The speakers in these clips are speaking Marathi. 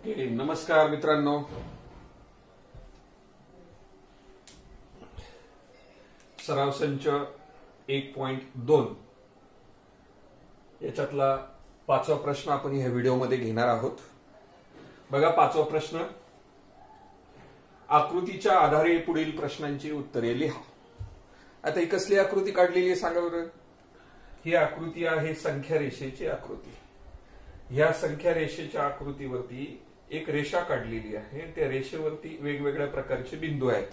ओके, नमस्कार मित्रांनो. सराव संच 1.2 याच्यातला 5वा प्रश्न आपण ह्या व्हिडिओमध्ये घेणार आहोत. बघा, 5वा प्रश्न. आकृतीच्या आधारे पुढील प्रश्नांची उत्तरे लिहा. आता ही कसली आकृती काढलेली आहे सांगा बरं. ही आकृती आहे संख्या रेषेची आकृती. ह्या संख्या रेषेच्या आकृतीवरती एक रेषा काढलेली आहे. त्या रेषेवरती वेगवेगळ्या प्रकारचे बिंदू आहेत.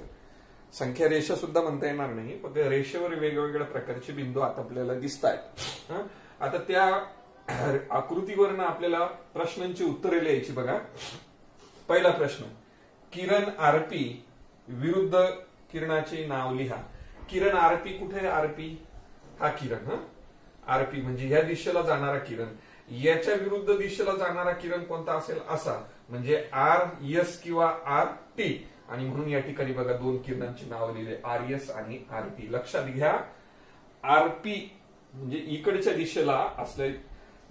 संख्या रेषा सुद्धा म्हणता येणार नाही, पण त्या रेषेवर वेगवेगळ्या प्रकारचे बिंदू आता आपल्याला दिसत आहेत. आता त्या आकृतीवरनं आपल्याला प्रश्नांची उत्तरे लिहायची. बघा, पहिला प्रश्न. किरण आरपी विरुद्ध किरणाचे नाव लिहा. किरण आरपी कुठे आहे? आरपी हा किरण, आरपी म्हणजे ह्या दिशेला जाणारा किरण. याच्या विरुद्ध दिशेला जाणारा किरण कोणता असेल? असा, म्हणजे आर एस किंवा आर टी. आणि म्हणून या ठिकाणी बघा दोन किरणांची नाव लिहिले, आर एस आणि आर टी. लक्षात घ्या, आरपी म्हणजे इकडच्या दिशेला असले,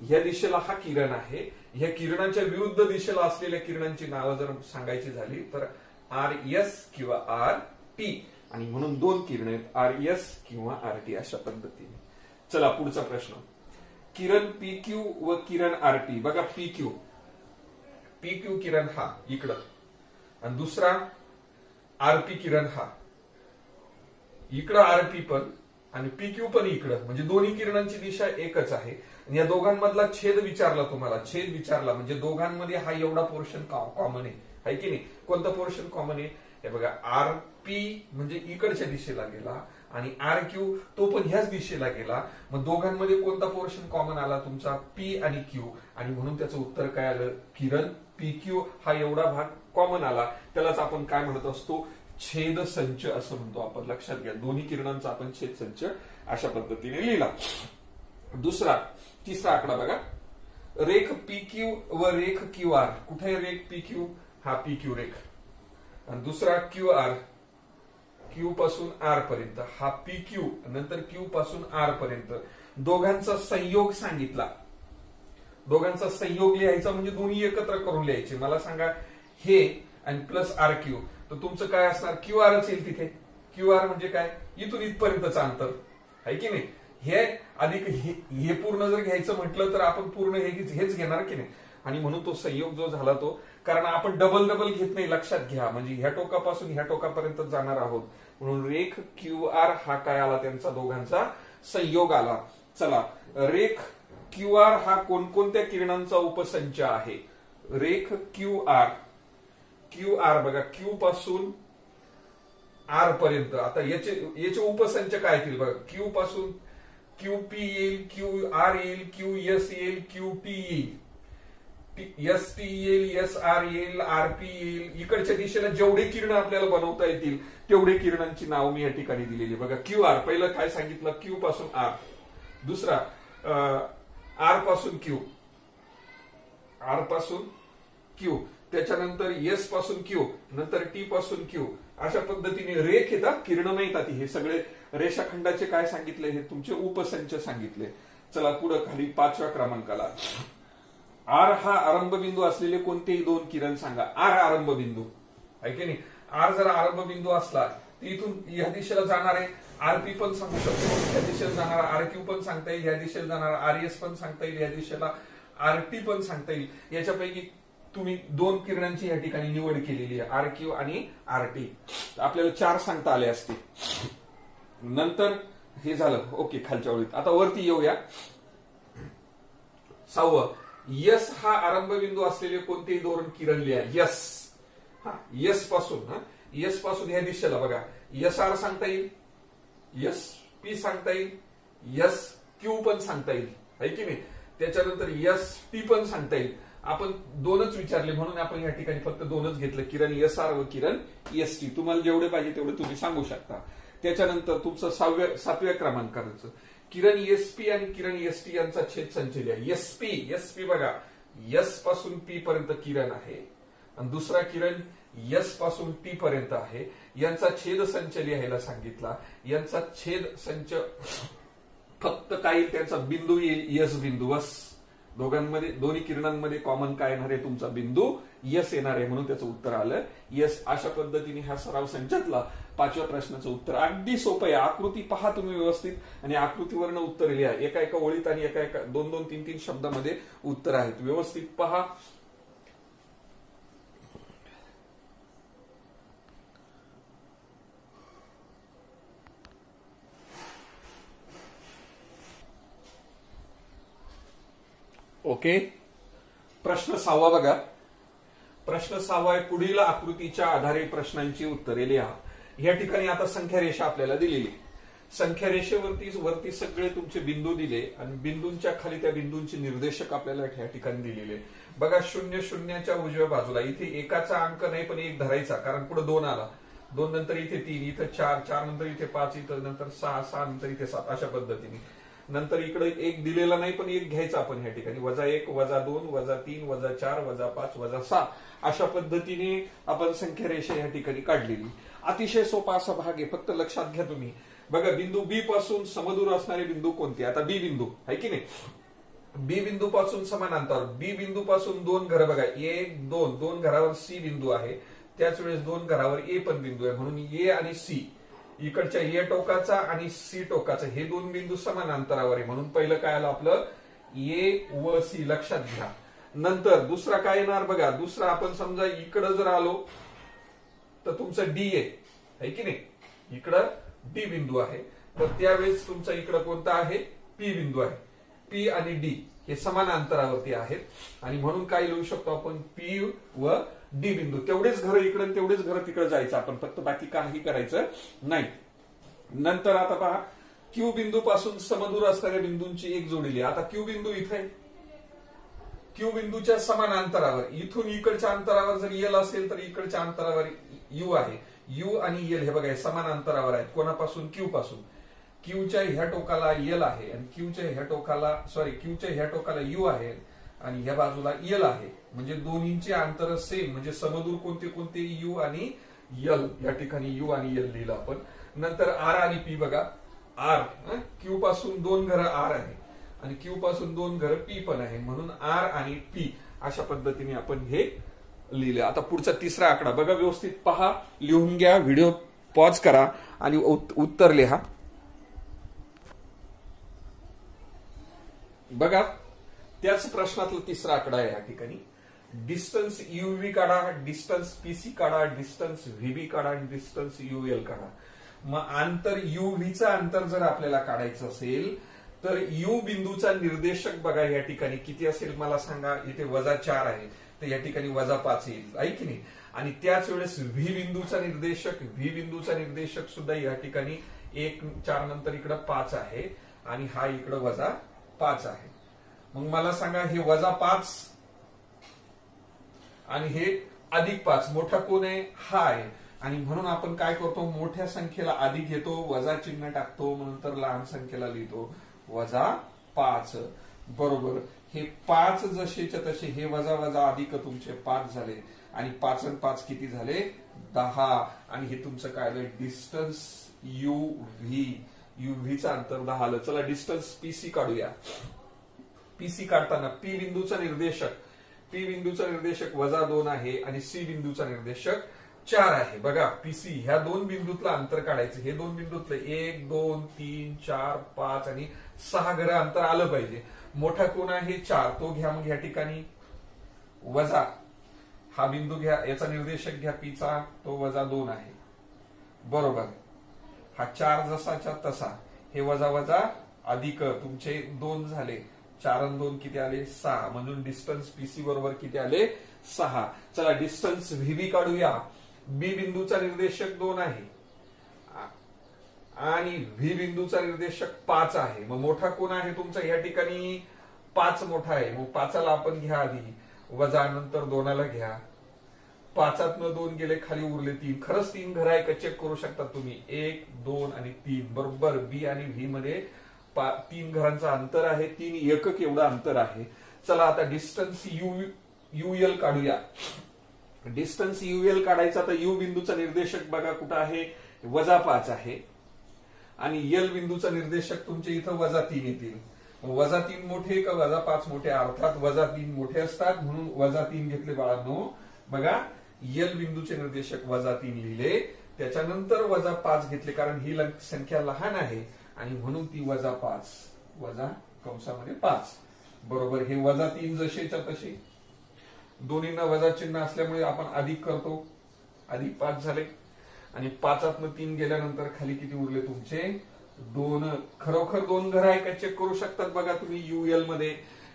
ह्या दिशेला हा किरण आहे. ह्या किरणाच्या विरुद्ध दिशेला असलेल्या किरणांची नावं जर सांगायची झाली तर आर एस किंवा आर टी. आणि म्हणून दोन किरण आहेत, आर एस किंवा आर टी, अशा पद्धतीने. चला पुढचा प्रश्न. किरण पी क्यू व किरण आर टी. बघा, पी क्यू किरण हा इकडं, आणि दुसरा आरपी किरण हा इकडं, आरपी पण आणि पी क्यू पण इकडं, म्हणजे दोन्ही किरणांची दिशा एकच आहे. आणि या दोघांमधला छेद विचारला तुम्हाला. छेद विचारला म्हणजे दोघांमध्ये हा एवढा पोर्शन कॉमन आहे की नाही? कोणता पोर्शन कॉमन आहे? हे बघा, आर पी म्हणजे इकडच्या दिशेला गेला आणि आर क्यू तो पण ह्याच दिशेला गेला. मग दोघांमध्ये कोणता पोर्शन कॉमन आला? तुमचा पी आणि क्यू. आणि म्हणून त्याचं उत्तर काय आलं? किरण पी क्यू हा एवढा भाग कॉमन आला. त्यालाच आपण काय म्हणत असतो? छेद संच असं म्हणतो आपण. लक्षात घ्या, दोन्ही किरणांचा आपण छेद संच अशा पद्धतीने लिहिला. तिसरा आकडा बघा. रेख पी क्यू व रेख क्यू आर. कुठे रेख पी क्यू? हा पी क्यू रेख. आणि दुसरा क्यू आर, क्यू पासून आर पर्यंत, हा पी क्यू, नंतर क्यू पासून आर पर्यंत. दोघांचा संयोग सांगितला. दोघांचा संयोग लिहायचा म्हणजे दोन्ही एकत्र करून लिहायचे. मला सांगा, हे आणि प्लस आर क्यू, तर तुमचं काय असणार? क्यू आरच येईल तिथे. क्यू आर म्हणजे काय? इथून इथपर्यंतचं अंतर आहे की नाही? हे अधिक हे पूर्ण जर घ्यायचं म्हटलं तर आपण पूर्ण हेच घेणार की नाही? आणि म्हणून तो संयोग जो झाला तो, कारण आपण डबल घेत नाही. लक्षात घ्या, म्हणजे ह्या टोकापासून ह्या टोकापर्यंत जाणार आहोत. म्हणून रेख क्यू आर हा काय आला? त्यांचा दोघांचा संयोग आला. चला, रेख क्यू आर हा कोणकोणत्या किरणांचा उपसंच आहे? रेख क्यू आर बघा, क्यू पासून आर पर्यंत. आता याचे उपसंच काय येतील बघा. क्यू पासून क्यू पी येईल, क्यू आर येईल, क्यू एस येईल, क्यू टी येईल, एस टी येईल, एस आर येईल, आर पी येईल. इकडच्या दिशेला जेवढे किरण आपल्याला बनवता येतील तेवढे किरणांची नाव मी या ठिकाणी दिलेली. बघा, क्यू आर पहिलं काय सांगितलं? क्यू पासून आर. दुसरा आर पासून क्यू, आर पासून क्यू, त्याच्यानंतर एस पासून क्यू, नंतर टी पासून क्यू. अशा पद्धतीने रेख येतात, किरण येतात. हे सगळे रेषाखंडाचे काय सांगितले? हे तुमचे उपसंच सांगितले. चला पुढे खाली 5व्या क्रमांकाला. आर हा आरंभबिंदू असलेले कोणतेही दोन किरण सांगा. आर आरंभबिंदू आहे की नाही? आर जर आरंभबिंदू असला तर इथून ह्या दिशेला जाणारे आरपी पण सांगू शकतो, ह्या दिशेला जाणारा आरक्यू पण सांगता येईल, ह्या दिशेला जाणारा आरएस पण सांगता येईल, ह्या दिशेला आरटी पण सांगता येईल. याच्यापैकी तुम्ही दोन किरणांची या ठिकाणी निवड केलेली आहे, आरक्यू आणि आरटी. आपल्याला 4 सांगता आले असते. नंतर हे झालं. ओके, खालच्या ओळीत. आता वरती येऊया. 6वं. यस हा आरंभबिंदू असलेले कोणतेही दोन किरण लिहा. यस पासून ह्या दिशेला बघा, यस आर सांगता येईल, यस पी सांगता येईल, यस क्यू पण सांगता येईल आहे की नाही? त्याच्यानंतर यस टी पण सांगता येईल. आपण दोनच विचारले म्हणून आपण या ठिकाणी फक्त दोनच घेतलं, किरण एस आर व किरण एस टी. तुम्हाला जेवढे पाहिजे तेवढे तुम्ही सांगू शकता. त्याच्यानंतर तुमचं 7व्या क्रमांकाचं किरण एसपी आणि किरण एसटी यांचा छेद संच लिहा. एसपी बघा, यस पासून पी पर्यंत किरण आहे आणि दुसरा किरण यस पासून टी पर्यंत आहे. यांचा छेद संच लिहायला सांगितला. यांचा छेद संच फक्त काही त्यांचा बिंदू येईल, यस बिंदू, बस दोघांमध्ये दोन्ही किरणांमध्ये कॉमन काय येणार आहे तुमचा बिंदू यस येणार आहे, म्हणून त्याचं उत्तर आलं यस. अशा पद्धतीने हा सराव संचातला 5व्या प्रश्नाचं उत्तर अगदी सोपं आहे. आकृती पहा तुम्ही व्यवस्थित आणि आकृतीवरनं उत्तर लिहा. एका एका ओळीत आणि एका एका 2-2, 3-3 शब्दामध्ये उत्तर आहेत. व्यवस्थित पहा. ओके. प्रश्न 6वा बघा. प्रश्न 6वा आहे, पुढील आकृतीच्या आधारे प्रश्नांची उत्तरे लिहा. या ठिकाणी आता संख्या रेषा आपल्याला दिलेली. संख्या रेषेवरती सगळे तुमचे बिंदू दिले आणि बिंदूंच्या खाली त्या बिंदूंचे निर्देशक आपल्याला या ठिकाणी दिलेले. बघा 0 0च्या उजव्या बाजूला इथे एकाचा अंक नाही पण एक धरायचा, कारण पुढे 2 आला. 2 नंतर इथे 3, इथे 4, 4 नंतर इथे 5, इथे नंतर 6, 6 नंतर इथे 7, अशा पद्धतीने. नंतर इकडे एक दिलेला नाही पण एक घ्यायचा आपण ह्या ठिकाणी. -1, -2, -3, -4, -5, -6 अशा पद्धतीने आपण संख्या रेषा या ठिकाणी काढलेली. अतिशय सोपा असा भाग आहे, फक्त लक्षात घ्या तुम्ही. बघा बिंदू बी पासून समदूर असणारे बिंदू कोणते. आता बी बिंदू आहे की नाही, बी बिंदू पासून समानांतर बी बिंदू पासून 2 घरं बघा, 1 2 2 घरावर सी बिंदू आहे, त्याच वेळेस 2 घरावर ए पण बिंदू आहे, म्हणून ए आणि सी इकडच्या ए टोकाचा आणि सी टोकाचा हे 2 बिंदू समान अंतरावर आहे, म्हणून पहिलं काय आलं आपलं ए व सी, लक्षात घ्या. नंतर दुसरा काय येणार बघा, दुसरा आपण समजा इकडं जर आलो तर तुमचं डी आहे की नाही, इकडं डी बिंदू आहे, तर त्यावेळेस तुमचा इकडं कोणता आहे पी बिंदू आहे. पी आणि डी हे समान अंतरावरती आहेत आणि म्हणून काय लिहू शकतो आपण पी व डी बिंदू. तेवढेच घर इकडे तेवढेच घर तिकडे जायचं आपण, फक्त बाकी काही करायचं नाही. नंतर आता पहा क्यू बिंदू पासून समदूर असणाऱ्या बिंदूंची एक जोडली. आता क्यू बिंदू इथे, क्यू बिंदूच्या समान अंतरावर इथून इकडच्या अंतरावर जर एल असेल तर इकडच्या अंतरावर यू आहे. यू आणि एल हे बघा समान अंतरावर आहेत. कोणापासून क्यू पासून. क्यूच्या ह्या टोकाला एल आहे आणि क्यूच्या ह्या टोकाला यू आहे आणि ह्या बाजूला एल आहे, म्हणजे दोन्हींचे अंतर सेम, म्हणजे समदूर कोणते कोणते यू आणि एल. या ठिकाणी यू आणि एल लिहिलं आपण. नंतर आर आणि पी बघा, आर क्यू पासून 2 घरं आर आहे आणि क्यू पासून 2 घरं पी पण आहे, म्हणून आर आणि पी अशा पद्धतीने आपण हे लिहिले. आता पुढचा तिसरा आकडा बघा, व्यवस्थित पहा, लिहून घ्या, व्हिडिओ पॉज करा आणि उत्तर लिहा. बघा त्याच प्रश्नातला तिसरा आकडा आहे या ठिकाणी. डिस्टन्स युव्ही काढा, डिस्टन्स पीसी काढा, डिस्टन्स व्हीबी काढा आणि डिस्टन्स यूएल काढा. मग अंतर युव्हीचं अंतर जर आपल्याला काढायचं असेल तर यू बिंदूचा निर्देशक बघा या ठिकाणी किती असेल मला सांगा. इथे -4 आहे तर या ठिकाणी -5 येईल, आहे की नाही. आणि त्याच वेळेस व्ही बिंदूचा निर्देशक सुद्धा या ठिकाणी 1 4 नंतर इकडे 5 आहे आणि हा इकडे -5 आहे. मग मला सांगा हे -5 आणि हे +5 मोठा कोण आहे, हा आहे. आणि म्हणून आपण काय करतो, मोठ्या संख्येला अधिक घेतो, वजा चिन्ह टाकतो, नंतर लहान संख्येला लिहितो -5. बरोबर, हे 5 जसेच्या तसे हे वजा वजा अधिक तुमचे 5 झाले आणि 5 आणि 5 किती झाले 10. आणि हे तुमचं काय आलं डिस्टन्स युव्हीचं अंतर 10 आलं. चला डिस्टन्स पीसी काढूया. पीसी काढताना पी बिंदूचा निर्देशक -2 आहे आणि सी बिंदूचा निर्देशक 4 आहे. बघा पीसी ह्या 2 बिंदूतलं अंतर काढायचं. हे 2 बिंदूतलं 1 2 3 4 5 आणि 6 घरं अंतर आलं पाहिजे. मोठा कोण आहे 4, तो घ्या. मग या ठिकाणी वजा हा बिंदू घ्या, याचा निर्देशक घ्या पीचा, तो -2 आहे. बरोबर, हा 4 जसाच्या तसा, हे वजा वजा अधिक तुमचे 2 झाले, 4 आणि 2 किती आले 6, म्हणून डिस्टन्स पीसी बरोबर किती आले 6. चला डिस्टन्स व्हीबी काढूया. बी बिंदूचा निर्देशक 2 आहे आणि व्ही बिंदूचा निर्देशक 5 आहे. मग मोठा कोण आहे तुमचा या ठिकाणी 5 मोठा आहे. मग 5ला आपण घ्या आधी, वजा नंतर 2ला घ्या. 5तनं 2 गेले, खाली उरले 3. खरंच 3 घर आहे का चेक करू शकता तुम्ही. 1 2 आणि 3 बरोबर. बी आणि व्ही मध्ये 3 घरांचं अंतर आहे, 3 एकक एवढं अंतर आहे. चला आता डिस्टन्स युएल काढूया. डिस्टन्स युएल काढायचा तर यू बिंदूचा निर्देशक बघा कुठं आहे -5 आहे आणि एल बिंदूचा निर्देशक तुमच्या इथं -3 येतील. -3 मोठे का -5 मोठे? अर्थात -3 मोठे असतात म्हणून -3 घेतले बाळांनो. बघा एल बिंदूचे निर्देशक -3 लिहिले, त्याच्यानंतर -5 घेतले कारण ही संख्या लहान आहे आणि म्हणून ती -5 वजा कंसामध्ये 5 बरोबर. हे -3 जसेच्या तसे, दोन्हींना वजा चिन्ह असल्यामुळे आपण अधिक करतो, अधिक 5 झाले आणि 5 3 गेल्यानंतर खाली किती उरले तुमचे? 2. खरोखर 2 घर आहे का चेक करू शकतात बघा तुम्ही.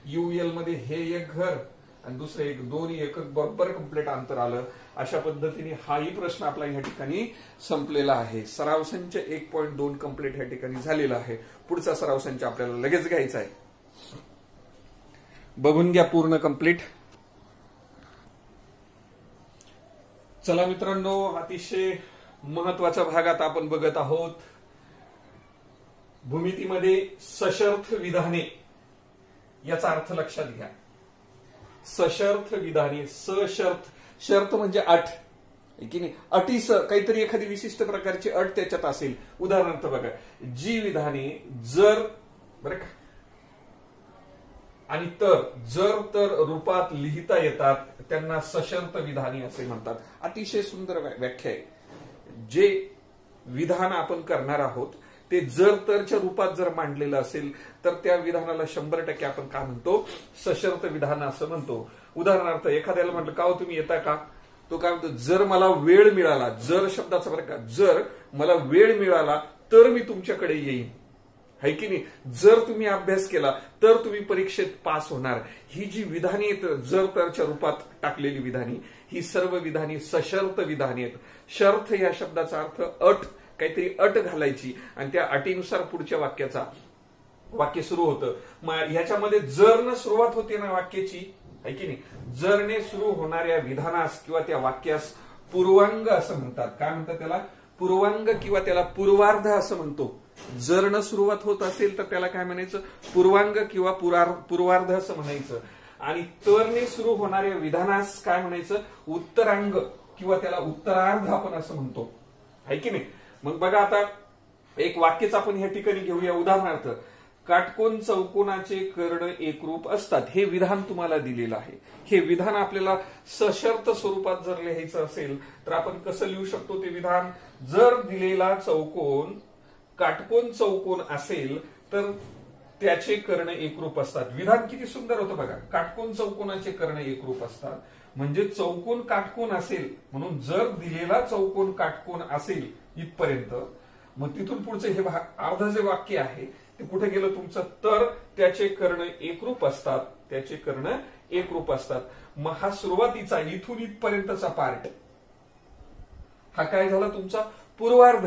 युएल मध्ये हे एक घर आणि दुसरे एक, दोन्ही एक बरोबर कंप्लीट अंतर आलं. अशा पद्धतीने हाही प्रश्न आपला या ठिकाणी संपलेला आहे. सराव संच 1.2 कंप्लीट या ठिकाणी झालेला आहे. पुढचा सराव संच आपल्याला लगेच घ्यायचा आहे. बघून घ्या पूर्ण कंप्लीट. चला मित्रांनो, अतिशय महत्वाचा भाग आता आपण बघत आहोत. भूमितीमध्ये सशर्त विधाने याचा अर्थ लक्षात घ्या. सशर्त विधाने, सशर्त, शर्त म्हणजे अट की नाही, अटीस काहीतरी एखादी विशिष्ट प्रकारची अट त्याच्यात असेल. उदाहरणार्थ बघा, जी विधाने जर बरं का आणि जर तर रूपात लिहिता येतात त्यांना सशर्त विधाने असे म्हणतात. अतिशय सुंदर व्याख्या आहे. जे विधान आपण करणार आहोत ते जर तरच्या रूपात जर मांडलेलं असेल तर त्या विधानाला 100% आपण काय म्हणतो? सशर्त विधान असं म्हणतो. उदाहरणार्थ एखाद्याला म्हटलं का हो तुम्ही येता का? तो काय म्हणतो? जर मला वेळ मिळाला, जर शब्दाचा बरं का, जर मला वेळ मिळाला तर मी तुमच्याकडे येईन, है की नाही. जर तुम्ही अभ्यास केला तर तुम्ही परीक्षेत पास होणार. ही जी विधाने आहेत जर तरच्या रूपात टाकलेली विधाने, ही सर्व विधाने सशर्त विधाने आहेत. शर्त या शब्दाचा अर्थ अट, काहीतरी अट घालायची आणि त्या अटीनुसार पुढच्या वाक्य सुरू होतं. ह्याच्यामध्ये जरनं सुरुवात होते ना वाक्याची, है की नाही. जरने सुरू होणाऱ्या विधानास किंवा त्या वाक्यास पूर्वांग असं म्हणतात. काय म्हणतात त्याला? पूर्वांग किंवा त्याला पूर्वार्ध असं म्हणतो. जरनं सुरुवात होत असेल तर त्याला काय म्हणायचं? पूर्वांग किंवा पूर्वार्ध असं म्हणायचं. आणि तरने सुरू होणाऱ्या विधानास काय म्हणायचं? उत्तरांग किंवा त्याला उत्तरार्ध आपण असं म्हणतो, है की नाही. मग बघा आता एक वाक्यच आपण या ठिकाणी घेऊया. उदाहरणार्थ, काटकोन चौकोनाचे कर्ण एकरूप असतात. हे विधान तुम्हाला दिलेलं आहे. हे विधान आपल्याला सशर्त स्वरूपात जर लिहायचं असेल तर आपण कसं लिहू शकतो ते विधान? जर दिलेला चौकोन काटकोन चौकोन असेल तर त्याचे कर्ण एकरूप असतात. विधान किती सुंदर होतं बघा. काटकोन चौकोनाचे कर्ण एकरूप असतात म्हणजे चौकोन काटकोन असेल, म्हणून जर दिलेला चौकोन काटकोन असेल इथपर्यंत, मग तिथून पुढचं हे अर्ध जे वाक्य आहे ते कुठे गेलं तुमचं? तर त्याचे कर्ण एकरूप असतात, त्याचे कर्ण एकरूप असतात. मग हा सुरुवातीचा इथून इथपर्यंतचा पार्ट हा काय झाला तुमचा? पूर्वार्ध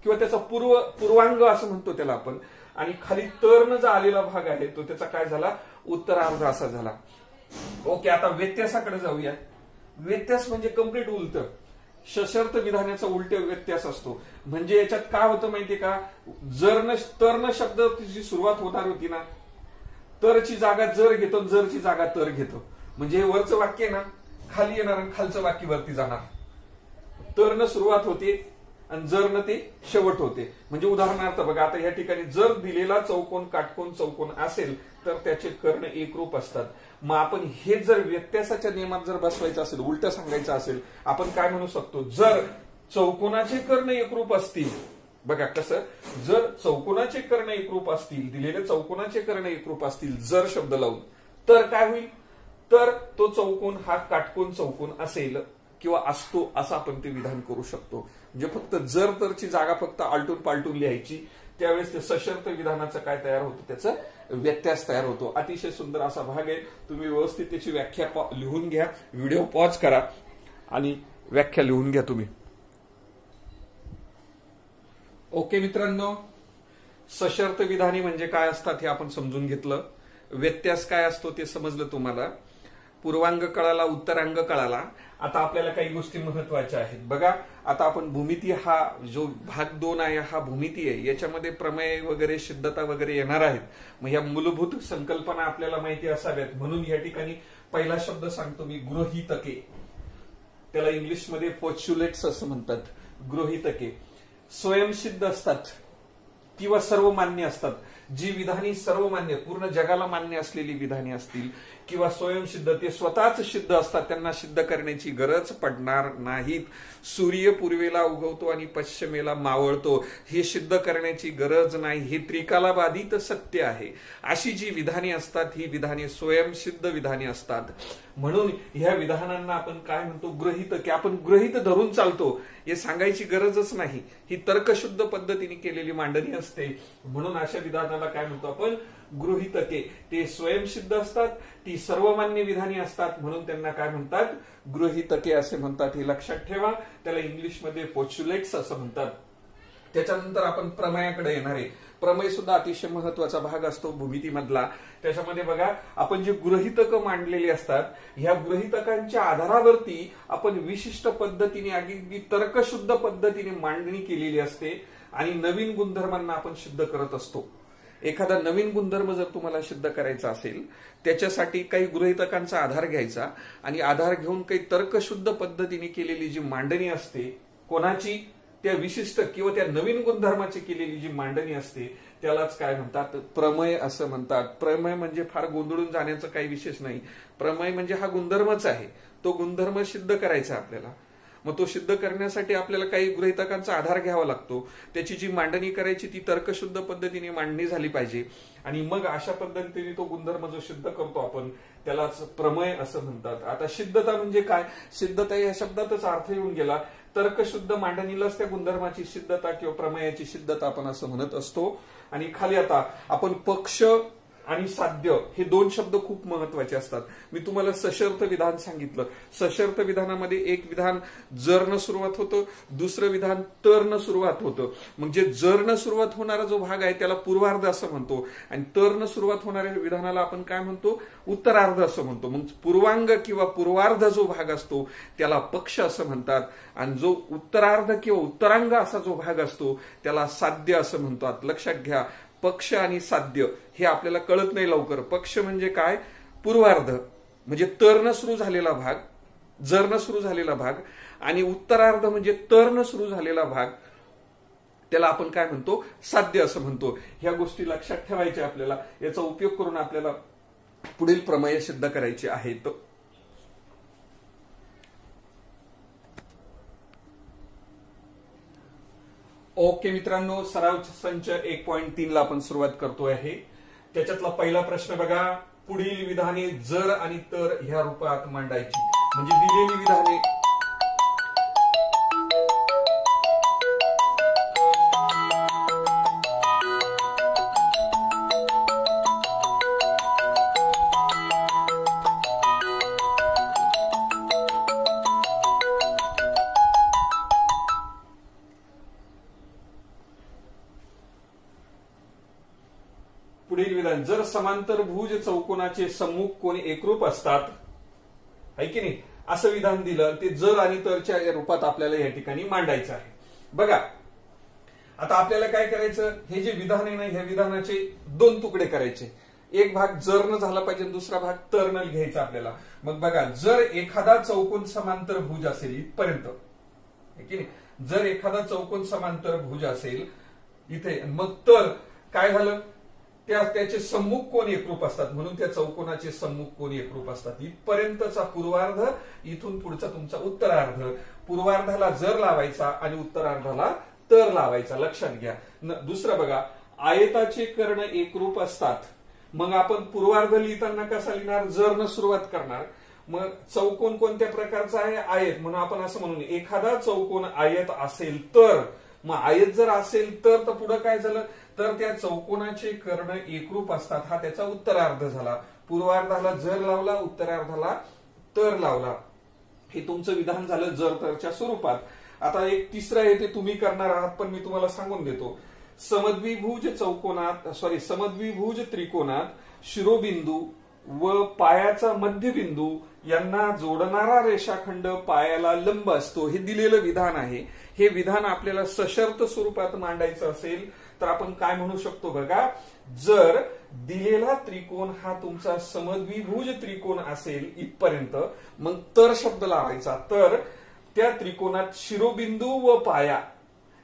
किंवा त्याचा पूर्वांग असं म्हणतो त्याला आपण. आणि खाली तर्ण जो आलेला भाग आहे तो त्याचा काय झाला? उत्तरार्ध असा झाला. ओके, आता व्यत्यासाकडे जाऊया. व्यत्यास म्हणजे कम्प्लीट उलट. सशर्त विधानाचा उलट व्यत्यास असतो. म्हणजे याच्यात काय होतं माहितीये का? तर्ण शब्दाची सुरुवात होणार होती ना, तरची जागा जर घेतो, जरची जागा तर घेतो. म्हणजे हे वरचं वाक्य आहे ना, खाली येणार आणि खालचं वाक्य वरती जाणार. तर्ण सुरुवात होते आणि जरनं ते शेवट होते. म्हणजे उदाहरणार्थ बघा, आता या ठिकाणी जर दिलेला चौकोन काटकोन चौकोन असेल तर त्याचे कर्ण एकरूप असतात. मग आपण हे जर व्यत्यासाच्या नियमात जर बसवायचं असेल, उलट सांगायचं असेल, आपण काय म्हणू शकतो? जर चौकोनाचे कर्ण एकरूप असतील, बघा कसं, जर चौकोनाचे कर्ण एकरूप असतील, दिलेले चौकोनाचे कर्ण एकरूप असतील जर शब्द लावून, तर काय होईल? तर तो चौकोन हा काटकोन चौकोन असेल किंवा असतो असं आपण ते विधान करू शकतो. म्हणजे फक्त जर तरची जागा फक्त आलटून पालटून लिहायची, त्यावेळेस ते सशर्त विधानाचं काय तयार होतं? त्याचं व्यत्यास तयार होतो. अतिशय सुंदर असा भाग आहे. तुम्ही व्यवस्थित त्याची व्याख्या लिहून घ्या. व्हिडिओ पॉज करा आणि व्याख्या लिहून घ्या तुम्ही. ओके मित्रांनो, सशर्त विधाने म्हणजे काय असतात हे आपण समजून घेतलं. व्यत्यास काय असतो ते समजलं तुम्हाला. पूर्वांग कळाला, उत्तरांग कळाला. आता आपल्याला काही गोष्टी महत्वाच्या आहेत. बघा, आता आपण भूमिती हा जो भाग 2 आहे हा भूमिती आहे. याच्यामध्ये प्रमेय वगैरे सिद्धता वगैरे येणार आहेत. मग या मूलभूत संकल्पना आपल्याला माहिती असाव्यात. म्हणून या ठिकाणी पहिला शब्द सांगतो मी, गृहीतके. त्याला इंग्लिशमध्ये पोस्ट्युलेट्स असं म्हणतात. गृहीतके स्वयंसिद्ध असतात किंवा सर्वमान्य असतात. जी विधाने सर्वमान्य पूर्ण जगाला मान्य असलेली विधाने असतील किंवा स्वयंसिद्ध ते स्वतःच सिद्ध असतात, त्यांना सिद्ध करण्याची गरज पडणार नाहीत. सूर्य पूर्वेला उगवतो आणि पश्चिमेला मावळतो हे सिद्ध करण्याची गरज नाही, हे त्रिकालाबाधित सत्य आहे. अशी जी विधाने असतात ही विधाने स्वयंसिद्ध विधाने असतात. म्हणून ह्या विधानांना आपण काय म्हणतो, गृहीत, की आपण गृहीत धरून चालतो हे सांगायची गरजच नाही. ही तर्कशुद्ध पद्धतीने केलेली मांडणी असते. म्हणून अशा विधानाला काय म्हणतो आपण, गृहीतके. ते स्वयंसिद्ध असतात, ती सर्वमान्य विधाने असतात, म्हणून त्यांना काय म्हणतात, गृहीतके असे म्हणतात. हे लक्षात ठेवा. त्याला इंग्लिशमध्ये पोस्ट्युलेट्स असं म्हणतात. त्याच्यानंतर आपण प्रमेयाकडे येणार आहे. प्रमेय सुद्धा अतिशय महत्वाचा भाग असतो भूमितीमधला. त्याच्यामध्ये बघा, आपण जे गृहीतकं मांडलेली असतात, ह्या गृहीतकांच्या आधारावरती आपण विशिष्ट पद्धतीने, अगदी तर्कशुद्ध पद्धतीने मांडणी केलेली असते आणि नवीन गुणधर्मांना आपण सिद्ध करत असतो. एखादा नवीन गुणधर्म जर तुम्हाला सिद्ध करायचा असेल, त्याच्यासाठी काही गृहीतकांचा आधार घ्यायचा आणि आधार घेऊन काही तर्कशुद्ध पद्धतीने केलेली जी मांडणी असते, कोणाची, त्या विशिष्ट किंवा त्या नवीन गुणधर्माची केलेली जी मांडणी असते त्यालाच काय म्हणतात, प्रमेय असं म्हणतात. प्रमेय म्हणजे फार गोंधळून जाण्याचं काही विशेष नाही. प्रमेय म्हणजे हा गुणधर्मच आहे, तो गुणधर्म सिद्ध करायचा आपल्याला. मग तो सिद्ध करण्यासाठी आपल्याला काही गृहीतकांचा आधार घ्यावा लागतो. त्याची जी मांडणी करायची ती तर्कशुद्ध पद्धतीने मांडणी झाली पाहिजे आणि मग अशा पद्धतीने तो गुणधर्म जो सिद्ध करतो आपण त्यालाच प्रमेय असं म्हणतात. आता सिद्धता म्हणजे काय, सिद्धता या शब्दातच अर्थ येऊन गेला. तर्कशुद्ध मांडणीलाच त्या गुणधर्माची सिद्धता किंवा प्रमेयाची सिद्धता आपण असं म्हणत असतो. आणि खाली आता आपण पक्ष आणि साध्य हे दोन शब्द खूप महत्वाचे असतात. मी तुम्हाला सशर्त विधान सांगितलं. सशर्त विधानामध्ये एक विधान जरनं सुरुवात होतं, दुसरं विधान तरनं सुरुवात होतं. म्हणजे जरनं सुरुवात होणारा जो भाग आहे त्याला पूर्वार्ध असं म्हणतो आणि तरनं सुरुवात होणाऱ्या विधानाला आपण काय म्हणतो, उत्तरार्ध असं म्हणतो. मग पूर्वांग किंवा पूर्वार्ध जो भाग असतो त्याला पक्ष असं म्हणतात आणि जो उत्तरार्ध किंवा उत्तरांग असा जो भाग असतो त्याला साध्य असं म्हणतात. लक्षात घ्या, पक्ष आणि साध्य हे आपल्याला कळत नाही लवकर. पक्ष म्हणजे काय, पूर्वार्ध म्हणजे तरनं सुरू झालेला भाग, जरनं सुरू झालेला भाग, आणि उत्तरार्ध म्हणजे तरनं सुरू झालेला भाग, त्याला आपण काय म्हणतो, साध्य असं म्हणतो. ह्या गोष्टी लक्षात ठेवायच्या आपल्याला. याचा उपयोग करून आपल्याला पुढील प्रमेय सिद्ध करायचे आहेत. ओके मित्रांनो, सराव संच 1.3 ला आपण सुरुवात करतोय आहे. त्याच्यातला पहिला प्रश्न बघा, पुढील विधाने जर आणि तर ह्या रूपात मांडायची. म्हणजे दिलेली विधाने जर समांतर भुज चौकोनाचे सम्मुख कोण एकरूप असतात, है की नाही, असं विधान दिलं, ते जर आणि तरच्या रूपात आपल्याला या ठिकाणी मांडायचं आहे. बघा आता आपल्याला काय करायचं, हे जे विधान आहे ना, ह्या विधानाचे दोन तुकडे करायचे. एक भाग जरनं झाला पाहिजे, दुसरा भाग तरनं घ्यायचा आपल्याला. मग बघा, जर एखादा चौकोन समांतर भुज असेल इथपर्यंत, है की नाही, जर एखादा चौकोन समांतर भुज असेल इथे, मग तर काय झालं, त्याचे सम्मुख कोण एकरूप असतात, म्हणून त्या चौकोनाचे सम्मुख कोण एकरूप असतात. इथपर्यंतचा पूर्वार्ध, इथून पुढचा तुमचा उत्तरार्ध. पूर्वार्धाला जर लावायचा आणि उत्तरार्धाला तर लावायचा. लक्षात घ्या. दुसरं बघा, आयताचे कर्ण एकरूप असतात. मग आपण पूर्वार्ध लिहिताना कसा लिहिणार, जरनं सुरुवात करणार. मग चौकोन कोणत्या प्रकारचा आहे, आयत, म्हणून आपण असं म्हणून एखादा चौकोन आयत असेल तर, मग आयत जर असेल तर पुढे काय झालं, तर त्या चौकोनाचे कर्ण एकरूप असतात. हा त्याचा उत्तरार्ध झाला. पूर्वार्धाला जर लावला, उत्तरार्धाला तर लावला. हे तुमचं विधान झालं जर तरच्या स्वरूपात. आता एक तिसरं आहे, ते तुम्ही करणार आहात पण मी तुम्हाला सांगून देतो. समद्विभुज त्रिकोणात शिरोबिंदू व पायाचा मध्यबिंदू यांना जोडणारा रेषाखंड पायाला लंब असतो. हे दिलेलं विधान आहे. हे विधान आपल्याला सशर्त स्वरूपात मांडायचं असेल तर आपण काय म्हणू शकतो बघा, जर दिलेला त्रिकोण हा तुमचा समद्विभुज त्रिकोण असेल इथपर्यंत, मग तर शब्द लावायचा. तर त्या त्रिकोणात शिरोबिंदू व पाया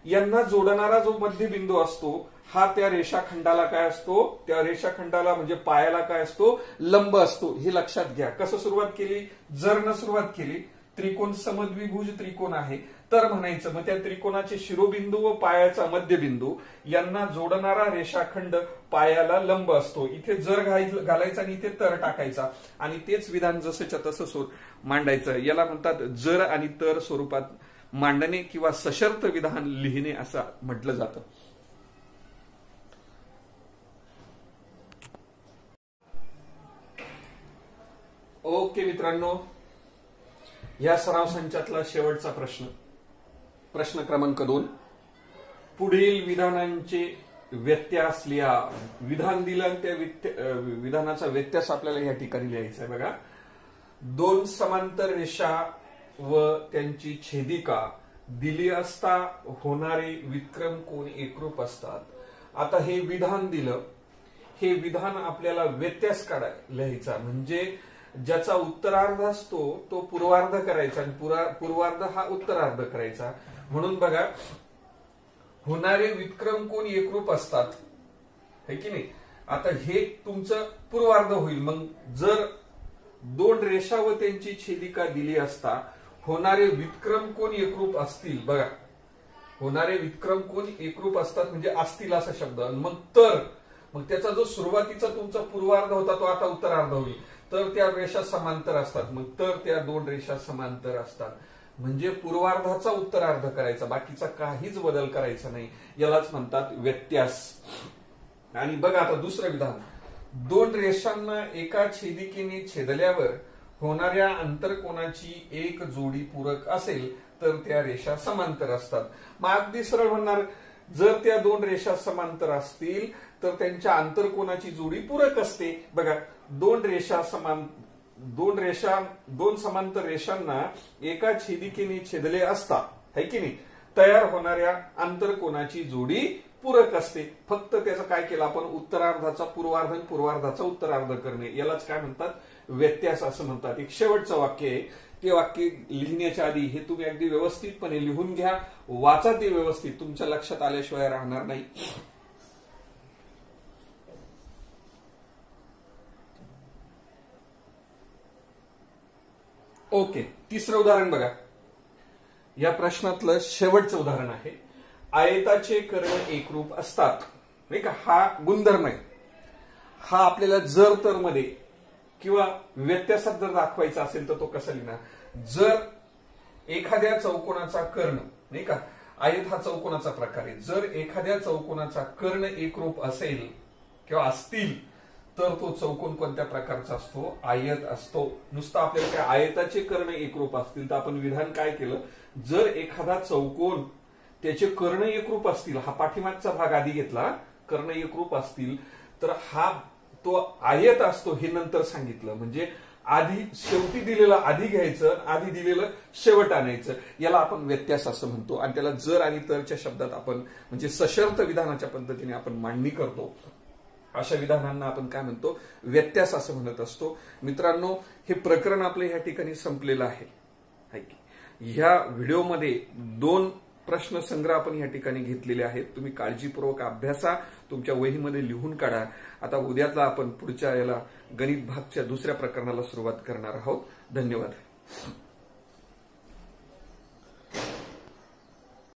यांना जोडणारा जो मध्यबिंदू असतो हा त्या रेषाखंडाला काय असतो, त्या रेषाखंडाला म्हणजे पायाला काय असतो, लंब असतो. हे लक्षात घ्या. कसं सुरुवात केली, जरनं सुरुवात केली. त्रिकोण समद्विभुज त्रिकोण आहे तर म्हणायचं मग त्या त्रिकोणाचे शिरोबिंदू व पायाचा मध्यबिंदू यांना जोडणारा रेषाखंड पायाला लंब असतो. इथे जर घालायचा आणि इथे तर टाकायचा आणि तेच विधान जसंच्या तसं मांडायचं. याला म्हणतात जर आणि तर स्वरूपात मांडणे किंवा सशर्त विधान लिहिणे असं म्हटलं जातं. ओके मित्रांनो, या सराव संचातला शेवटचा प्रश्न क्रमांक 2. पुढील विधानांचे व्यत्यास लिहा. विधान दिलं त्या विधानाचा व्यत्यास आपल्याला या ठिकाणी लिहायचा आहे. बघा, 2 समांतर रेषा व त्यांची छेदिका दिली असता होणारे विक्रम कोण एकरूप असतात. आता हे विधान दिलं, हे विधान आपल्याला व्यत्यास लिहायचा. म्हणजे ज्याचा उत्तरार्ध असतो तो पूर्वार्ध करायचा आणि पूर्वार्ध हा उत्तरार्ध करायचा. म्हणून बघा, होणारे विक्रम कोण एकरूप असतात, है की नाही. आता हे तुमचं पूर्वार्ध होईल. मग जर 2 रेषा व त्यांची छेदिका दिली असता होणारे विक्रम कोण एकरूप असतील. बघा, होणारे विक्रम कोण एकरूप असतात म्हणजे असतील असा शब्द. मग त्याचा जो सुरुवातीचा तुमचा पूर्वार्ध होता तो आता उत्तरार्ध होईल. तर त्या रेषा समांतर असतात. मग तर त्या 2 रेषा समांतर असतात. म्हणजे पूर्वार्धाचा उत्तरार्ध करायचा, बाकीचा काहीच बदल करायचा नाही. यालाच म्हणतात व्यत्यास. आणि बघा आता दुसरं विधान, 2 रेषांना एका छेदिकेने छेदल्यावर होणाऱ्या आंतरकोनाची एक जोडी पूरक असेल तर त्या रेषा समांतर असतात. मग अगदी सरळ म्हणणार, जर त्या 2 रेषा समांतर असतील तर त्यांच्या आंतरकोनाची जोडी पूरक असते. बघा, 2 समांतर रेषांना एका छेदिकेने छेदले असता, है की नाही, तयार होणाऱ्या आंतरकोनाची जोडी पूरक असते. फक्त त्याचं काय केलं आपण, उत्तरार्धाचा पूर्वार्ध आणि पूर्वार्धाचा उत्तरार्ध करणे. यालाच काय म्हणतात, व्यत्यास असं म्हणतात. एक शेवटचं वाक्य आहे, ते वाक्य लिहिण्याच्या आधी हे तुम्ही अगदी व्यवस्थितपणे लिहून घ्या, वाचा ते व्यवस्थित, तुमच्या लक्षात आल्याशिवाय राहणार नाही. ओके, तिसरं उदाहरण बघा. या प्रश्नातलं शेवटचं उदाहरण आहे. आयताचे कर्ण एकरूप असतात, नाही का. हा गुणधर्म आहे. हा आपल्याला जर तर मध्ये किंवा व्यत्यासात जर दाखवायचा असेल तर तो कसा लिहिणार. जर एखाद्या चौकोनाचा कर्ण, नाही का, आयत हा चौकोनाचा प्रकार आहे. जर एखाद्या चौकोनाचा कर्ण एकरूप असेल किंवा असतील तर तो चौकोन कोणत्या प्रकारचा असतो, आयत असतो. नुसतं आपल्याला काय आयताचे कर्ण एकरूप असतील तर आपण विधान काय केलं, जर एखादा चौकोन त्याचे कर्ण एकरूप असतील, हा पाठीमागचा भाग आधी घेतला, कर्ण एकरूप असतील तर हा तो आयत असतो हे नंतर सांगितलं. म्हणजे आधी शेवटी दिलेलं आधी घ्यायचं, आधी दिलेलं शेवट आणायचं. याला आपण व्यत्यास असं म्हणतो. आणि त्याला जर आणि तरच्या शब्दात आपण म्हणजे सशर्त विधानाच्या पद्धतीने आपण मांडणी करतो. अशा विधानांना आपण काय म्हणतो, व्यत्यास असं म्हणत असतो. मित्रांनो, हे प्रकरण आपलं या ठिकाणी संपलेलं आहे. ह्या व्हिडिओमध्ये 2 प्रश्न संग्रह आपण या ठिकाणी घेतलेले आहेत. तुम्ही काळजीपूर्वक अभ्यासा, तुमच्या वहीमध्ये लिहून काढा. आता उद्याला आपण पुढच्या याला गणित भागच्या दुसऱ्या प्रकरणाला सुरुवात करणार आहोत. धन्यवाद.